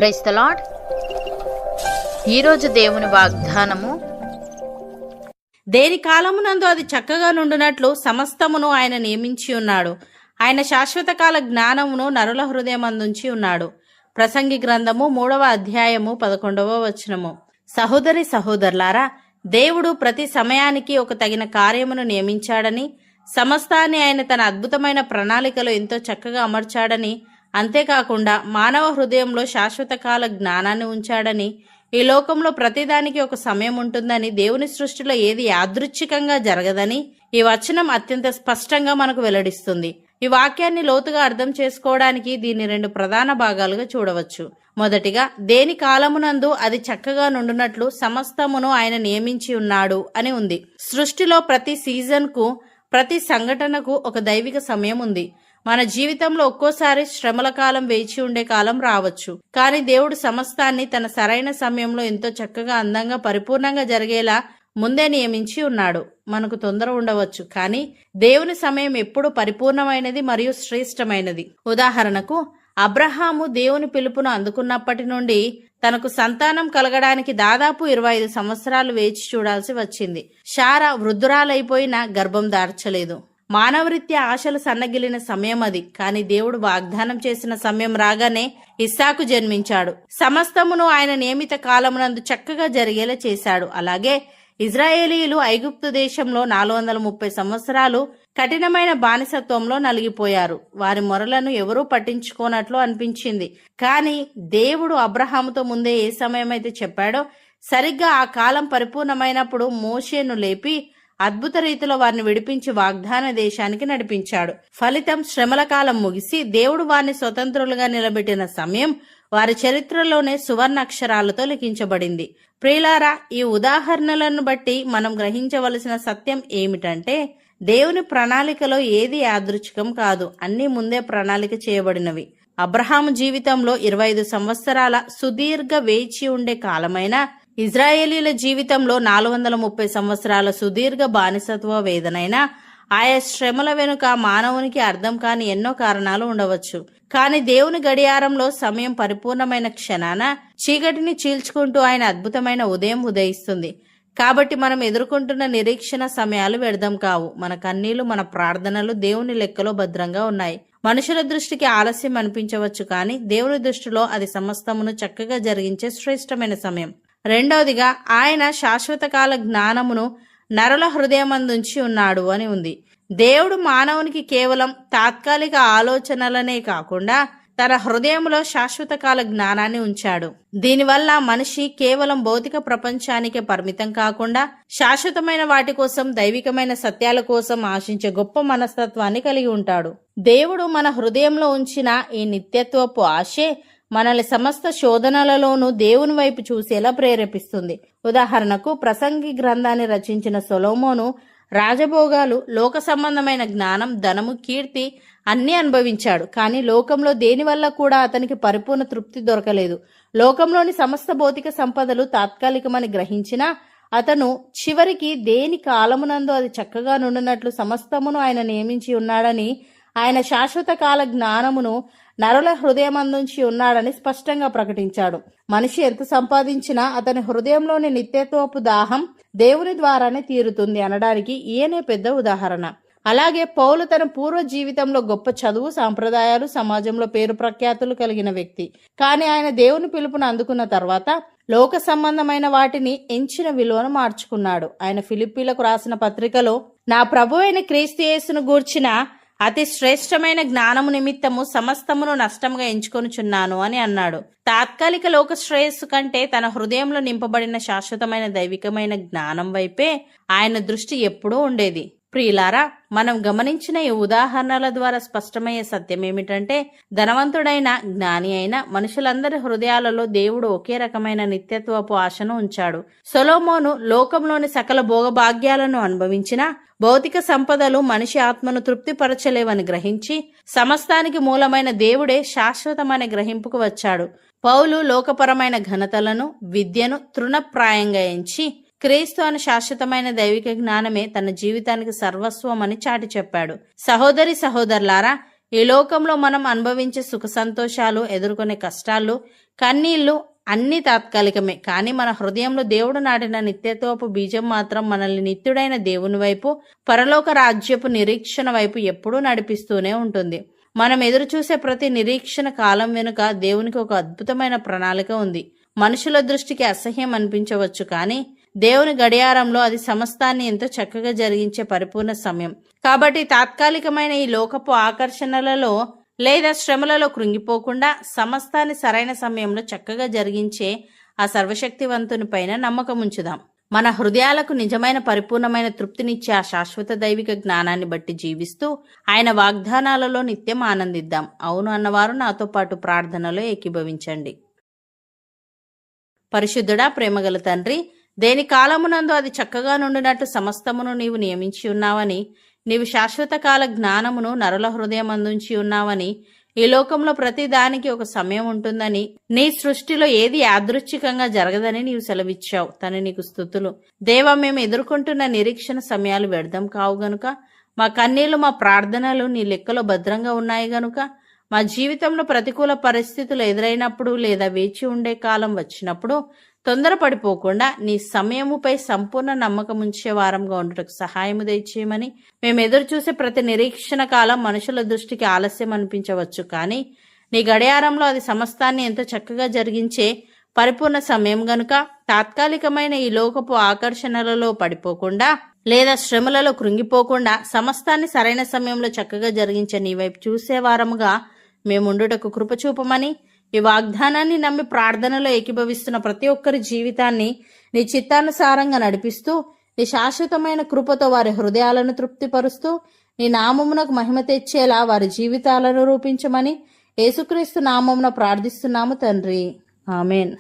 Praise the lord. ఈరోజు దేవుని వాగ్దానము, దేని కాలమునందు అది చక్కగా నుండునట్లు సమస్తమును ఆయన నియమించి ఉన్నాడు. ఆయన శాశ్వత కాల జ్ఞానమును నరుల హృదయమందుంచి ఉన్నాడు. ప్రసంగి గ్రంథము 3వ అధ్యాయము 11వ వచనము. సహోదరి సహోదరులారా, దేవుడు ప్రతి సమయానికి ఒక తగిన కార్యమును నియమించాడని, సమస్తాన్ని ఆయన తన అద్భుతమైన ప్రణాళికలో ఎంతో చక్కగా అమర్చాడని, అంతేకాకుండా మానవ హృదయంలో శాశ్వత కాల జ్ఞానాన్ని ఉంచాడని, ఈ లోకంలో ప్రతిదానికి ఒక సమయం ఉంటుందని, దేవుని సృష్టిలో ఏది యాదృచ్ఛికంగా జరగదని ఈ వచనం అత్యంత స్పష్టంగా మనకు వెల్లడిస్తుంది. ఈ వాక్యాన్ని లోతుగా అర్థం చేసుకోవడానికి దీన్ని 2 ప్రధాన భాగాలుగా చూడవచ్చు. మొదటిగా, దేని కాలమునందు అది చక్కగా నుండునట్లు సమస్తమును ఆయన నియమించి ఉన్నాడు అని ఉంది. సృష్టిలో ప్రతి సీజన్కు, ప్రతి సంఘటనకు ఒక దైవిక సమయం ఉంది. మన జీవితంలో ఒక్కోసారి శ్రమల కాలం, వేచి ఉండే కాలం రావచ్చు. కానీ దేవుడు సమస్తాన్ని తన సరైన సమయంలో ఎంతో చక్కగా, అందంగా, పరిపూర్ణంగా జరిగేలా ముందే నియమించి ఉన్నాడు. మనకు తొందర ఉండవచ్చు, కానీ దేవుని సమయం ఎప్పుడు పరిపూర్ణమైనది మరియు శ్రేష్టమైనది. ఉదాహరణకు, అబ్రహాము దేవుని పిలుపును అందుకున్నప్పటి నుండి తనకు సంతానం కలగడానికి దాదాపు 25 సంవత్సరాలు వేచి చూడాల్సి వచ్చింది. శారా వృద్ధురాలైపోయినా గర్భం దార్చలేదు. మానవరీత్యా ఆశలు సన్నగిలిన సమయం అది. కానీ దేవుడు వాగ్దానం చేసిన సమయం రాగానే ఇస్సాకు జన్మించాడు. సమస్తమును ఆయన నియమిత కాలమునందు చక్కగా జరిగేలా చేశాడు. అలాగే ఇజ్రాయేలీయులు ఐగుప్తు దేశంలో 430 సంవత్సరాలు కఠినమైన బానిసత్వంలో నలిగిపోయారు. వారి మొరలను ఎవరూ పట్టించుకోనట్లు అనిపించింది. కానీ దేవుడు అబ్రహాముతో ముందే ఏ సమయమైతే చెప్పాడో, సరిగ్గా ఆ కాలం పరిపూర్ణమైనప్పుడు మోషేను లేపి అద్భుత రీతిలో వారిని విడిపించి వాగ్దాన దేశానికి నడిపించాడు. ఫలితం, శ్రమల కాలం ముగిసి దేవుడు వారిని స్వతంత్రులుగా నిలబెట్టిన సమయం వారి చరిత్రలోనే సువర్ణ అక్షరాలతో లిఖించబడింది. ప్రియులారా, ఈ ఉదాహరణలను బట్టి మనం గ్రహించవలసిన సత్యం ఏమిటంటే, దేవుని ప్రణాళికలో ఏది యాదృచ్ఛికం కాదు, అన్నీ ముందే ప్రణాళిక చేయబడినవి. అబ్రహాము జీవితంలో 25 సంవత్సరాల సుదీర్ఘ వేచి ఉండే కాలమైన, ఇజ్రాయేలీల జీవితంలో 430 సంవత్సరాల సుదీర్ఘ బానిసత్వ వేదనైనా, ఆయా శ్రమల వెనుక మానవునికి అర్థం కాని ఎన్నో కారణాలు ఉండవచ్చు. కానీ దేవుని గడియారంలో సమయం పరిపూర్ణమైన క్షణాన చీకటిని చీల్చుకుంటూ ఆయన అద్భుతమైన ఉదయం ఉదయిస్తుంది. కాబట్టి మనం ఎదుర్కొంటున్న నిరీక్షణ సమయాలు వ్యర్థం కావు. మన కన్నీళ్లు, మన ప్రార్థనలు దేవుని లెక్కలో భద్రంగా ఉన్నాయి. మనుషుల దృష్టికి ఆలస్యం అనిపించవచ్చు, కానీ దేవుని దృష్టిలో అది సమస్తమును చక్కగా జరిగించే శ్రేష్టమైన సమయం. రెండవదిగా, ఆయన శాశ్వత కాల జ్ఞానమును నరుల హృదయమందుంచి ఉన్నాడు అని ఉంది. దేవుడు మానవునికి కేవలం తాత్కాలిక ఆలోచనలనే కాకుండా తన హృదయంలో శాశ్వత కాల జ్ఞానాన్ని ఉంచాడు. దీనివల్ల మనిషి కేవలం భౌతిక ప్రపంచానికే పరిమితం కాకుండా శాశ్వతమైన వాటి కోసం, దైవికమైన సత్యాల కోసం ఆశించే గొప్ప మనస్తత్వాన్ని కలిగి ఉంటాడు. దేవుడు మన హృదయంలో ఉంచిన ఈ నిత్యత్వపు ఆశే మనల్ని సమస్త శోధనలలోనూ దేవుని వైపు చూసేలా ప్రేరేపిస్తుంది. ఉదాహరణకు, ప్రసంగి గ్రంథాన్ని రచించిన సొలొమోను రాజభోగాలు, లోక సంబంధమైన జ్ఞానం, ధనము, కీర్తి అన్నీ అనుభవించాడు. కానీ లోకంలో దేనివల్ల కూడా అతనికి పరిపూర్ణ తృప్తి దొరకలేదు. లోకంలోని సమస్త భౌతిక సంపదలు తాత్కాలికమని గ్రహించినా అతను చివరికి దేని కాలమునందు అది చక్కగా నుండినట్లు సమస్తమును ఆయన నియమించి ఉన్నాడని, ఆయన శాశ్వత కాల జ్ఞానమును నరుల హృదయమందుంచి ఉన్నాడని స్పష్టంగా ప్రకటించాడు. మనిషి ఎంత సంపాదించినా అతని హృదయంలోని నిత్యత్వపు దాహం దేవుని ద్వారానే తీరుతుంది అనడానికి ఈయనే పెద్ద ఉదాహరణ. అలాగే పౌలు తన పూర్వ జీవితంలో గొప్ప చదువు, సాంప్రదాయాలు, సమాజంలో పేరు ప్రఖ్యాతులు కలిగిన వ్యక్తి. కానీ ఆయన దేవుని పిలుపును అందుకున్న తర్వాత లోక సంబంధమైన వాటిని ఎంచిన విలువను మార్చుకున్నాడు. ఆయన ఫిలిప్పీలకు రాసిన పత్రికలో, నా ప్రభువైన క్రీస్తు యేసును గూర్చిన అతి శ్రేష్టమైన జ్ఞానము నిమిత్తము సమస్తమును నష్టంగా ఎంచుకొనుచున్నాను అని అన్నాడు. తాత్కాలిక లోక శ్రేయస్సు కంటే తన హృదయంలో నింపబడిన శాశ్వతమైన దైవికమైన జ్ఞానం వైపే ఆయన దృష్టి ఎప్పుడూ ఉండేది. ప్రియులారా, మనం గమనించిన ఈ ఉదాహరణల ద్వారా స్పష్టమయ్యే సత్యం ఏమిటంటే, ధనవంతుడైన, జ్ఞాని అయిన మనుషులందరి హృదయాలలో దేవుడు ఒకే రకమైన నిత్యత్వపు ఆశను ఉంచాడు. సొలొమోను లోకంలోని సకల భోగభాగ్యాలను అనుభవించిన భౌతిక సంపదలు మనిషి ఆత్మను తృప్తిపరచలేవని గ్రహించి సమస్తానికి మూలమైన దేవుడే శాశ్వతమైన గ్రహింపుకు వచ్చాడు. పౌలు లోకపరమైన ఘనతలను, విద్యను తృణప్రాయంగా ఎంచి క్రీస్తు అనే శాశ్వతమైన దైవిక జ్ఞానమే తన జీవితానికి సర్వస్వం అని చాటి చెప్పాడు. సహోదరి సహోదరులారా, ఈ లోకంలో మనం అనుభవించే సుఖ సంతోషాలు, ఎదుర్కొనే కష్టాలు, కన్నీళ్లు అన్నీ తాత్కాలికమే. కానీ మన హృదయంలో దేవుడు నాటిన నిత్యత్వపు బీజం మాత్రం మనల్ని నిత్యుడైన దేవుని వైపు, పరలోక రాజ్యపు నిరీక్షణ వైపు ఎప్పుడూ నడిపిస్తూనే ఉంటుంది. మనం ఎదురు చూసే ప్రతి నిరీక్షణ కాలం వెనుక దేవునికి ఒక అద్భుతమైన ప్రణాళిక ఉంది. మనుషుల దృష్టికి అసహ్యం అనిపించవచ్చు, కానీ దేవుని గడియారంలో అది సమస్తాన్ని ఎంతో చక్కగా జరిగించే పరిపూర్ణ సమయం. కాబట్టి తాత్కాలికమైన ఈ లోకపు ఆకర్షణలలో లేదా శ్రమలలో కృంగిపోకుండా సమస్తాన్ని సరైన సమయంలో చక్కగా జరిగించే ఆ సర్వశక్తివంతుని పైన నమ్మకం ఉంచుదాం. మన హృదయాలకు నిజమైన పరిపూర్ణమైన తృప్తినిచ్చే ఆ శాశ్వత దైవిక జ్ఞానాన్ని బట్టి జీవిస్తూ ఆయన వాగ్దానాలలో నిత్యం ఆనందిద్దాం. అవును అన్నవారు నాతో పాటు ప్రార్థనలో ఏకీభవించండి. పరిశుద్ధుడా, ప్రేమగల తండ్రి, దేని కాలమునందు అది చక్కగా నుండినట్లు సమస్తమును నీవు నియమించి ఉన్నావని, నీవు శాశ్వత కాల జ్ఞానమును నరుల హృదయం అందించి ఉన్నావని, ఈ లోకంలో ప్రతి దానికి ఒక సమయం ఉంటుందని, నీ సృష్టిలో ఏది యాదృచ్ఛికంగా జరగదని నీవు సెలవిచ్చావు. తను నీకు స్తుతులు. దేవా, మేము ఎదుర్కొంటున్న నిరీక్షణ సమయాలు వ్యర్థం కావు గనుక, మా కన్నీళ్లు, మా ప్రార్థనలు నీ లెక్కలో భద్రంగా ఉన్నాయి గనుక, మా జీవితంలో ప్రతికూల పరిస్థితులు ఎదురైనప్పుడు లేదా వేచి ఉండే కాలం వచ్చినప్పుడు తొందరపడిపోకుండా నీ సమయముపై సంపూర్ణ నమ్మకం ఉంచే వారంగా ఉండటకు సహాయము దయచేయమని, మేము ఎదురు చూసే ప్రతి నిరీక్షణ కాలం మనుషుల దృష్టికి ఆలస్యం అనిపించవచ్చు, కానీ నీ గడియారంలో అది సమస్తాన్ని ఎంతో చక్కగా జరిగించే పరిపూర్ణ సమయం గనుక, తాత్కాలికమైన ఈ లోకపు ఆకర్షణలలో పడిపోకుండా లేదా శ్రమలలో కృంగిపోకుండా సమస్తాన్ని సరైన సమయంలో చక్కగా జరిగించే నీ వైపు చూసేవారముగా మేముండుటకు కృపచూపమని, ఈ వాగ్దానాన్ని నమ్మి ప్రార్థనలో ఏకీభవిస్తున్న ప్రతి ఒక్కరి జీవితాన్ని నీ చిత్తానుసారంగా నడిపిస్తూ, నీ శాశ్వతమైన కృపతో వారి హృదయాలను తృప్తిపరుస్తూ, నీ నామమునకు మహిమ తెచ్చేలా వారి జీవితాలను రూపించమని యేసుక్రీస్తు నామమున ప్రార్థిస్తున్నాము తండ్రి. ఆమెన్.